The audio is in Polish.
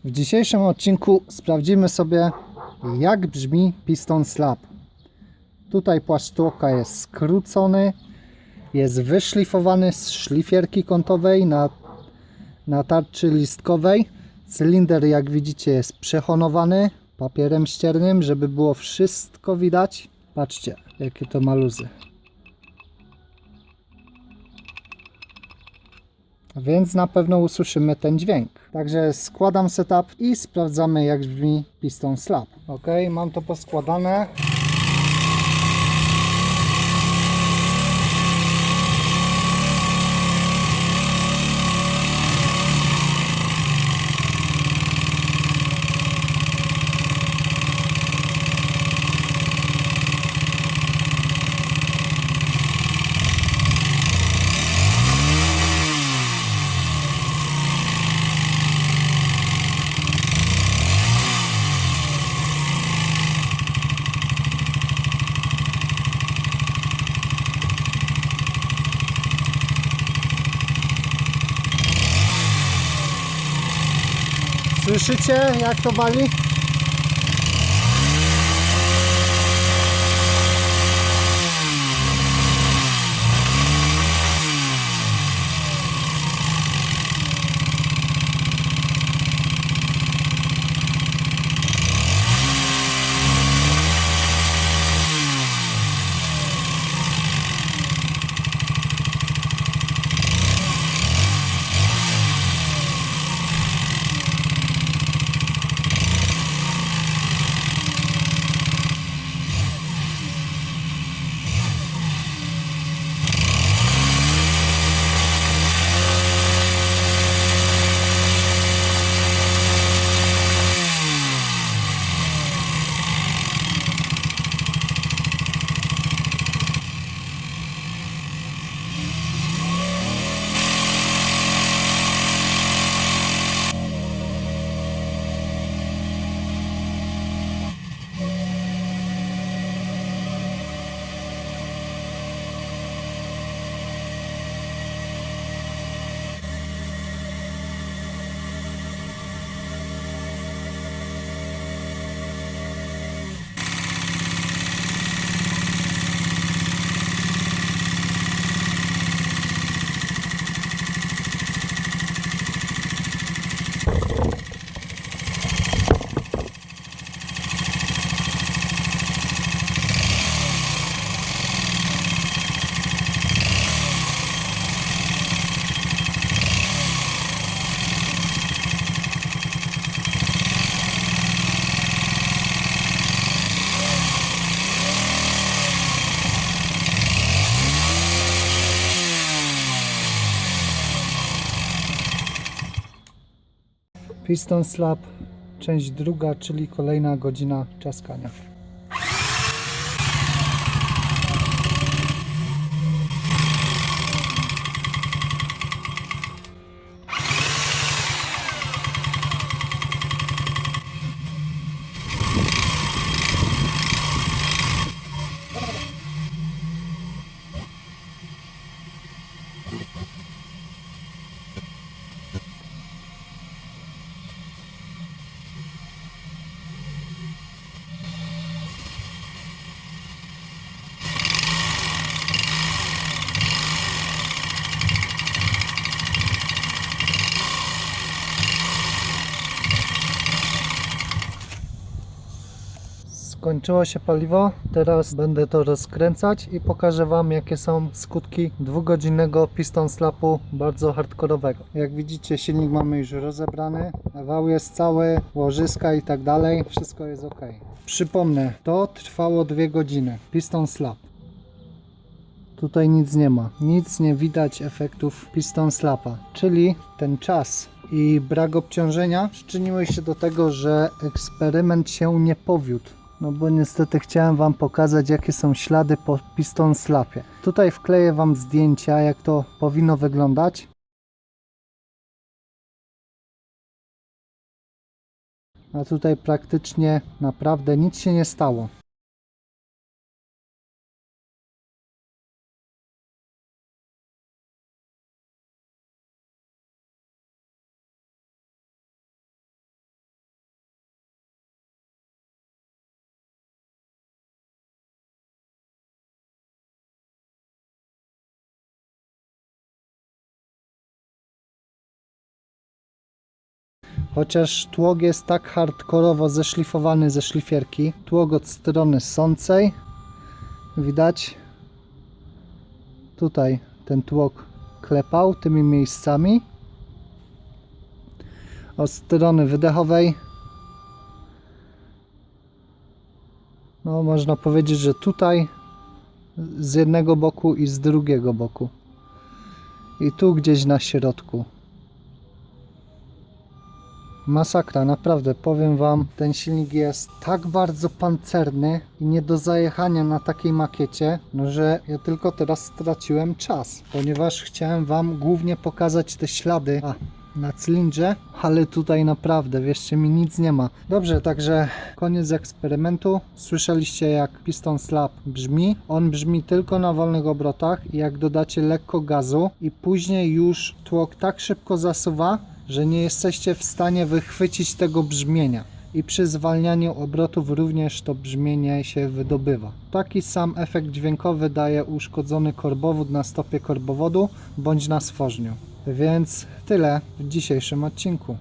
W dzisiejszym odcinku sprawdzimy sobie, jak brzmi piston slap. Tutaj płaszcz tłoka jest skrócony, jest wyszlifowany z szlifierki kątowej na tarczy listkowej. Cylinder, jak widzicie, jest przehonowany papierem ściernym, żeby było wszystko widać. Patrzcie, jakie to ma luzy. Więc na pewno usłyszymy ten dźwięk. Także składam setup i sprawdzamy, jak brzmi piston slap. Ok, mam to poskładane. Słyszycie, jak to wali? Piston slap, część druga, czyli kolejna godzina czaskania. Skończyło się paliwo, teraz będę to rozkręcać i pokażę Wam, jakie są skutki dwugodzinnego piston slapu bardzo hardkorowego. Jak widzicie, silnik mamy już rozebrany, wał jest cały, łożyska i tak dalej, wszystko jest ok. Przypomnę, to trwało 2 godziny, piston slap. Tutaj nic nie ma, nic nie widać efektów piston slapa, czyli ten czas i brak obciążenia przyczyniły się do tego, że eksperyment się nie powiódł. No bo niestety chciałem Wam pokazać, jakie są ślady po piston slapie. Tutaj wkleję Wam zdjęcia, jak to powinno wyglądać. A tutaj praktycznie naprawdę nic się nie stało. chociaż tłok jest tak hardkorowo zeszlifowany ze szlifierki. Tłok od strony sącej, widać, tutaj ten tłok klepał tymi miejscami. Od strony wydechowej, no można powiedzieć, że tutaj z jednego boku i z drugiego boku. I tu gdzieś na środku. Masakra, naprawdę, powiem wam, ten silnik jest tak bardzo pancerny i nie do zajechania na takiej makiecie, no że ja tylko teraz straciłem czas, ponieważ chciałem wam głównie pokazać te ślady na cylindrze, ale tutaj naprawdę, wierzcie mi, nic nie ma. Dobrze, także koniec eksperymentu. Słyszeliście, jak piston slap brzmi. On brzmi tylko na wolnych obrotach i jak dodacie lekko gazu i później już tłok tak szybko zasuwa, że nie jesteście w stanie wychwycić tego brzmienia. I przy zwalnianiu obrotów również to brzmienie się wydobywa. Taki sam efekt dźwiękowy daje uszkodzony korbowód na stopie korbowodu bądź na stworzniu. Więc tyle w dzisiejszym odcinku.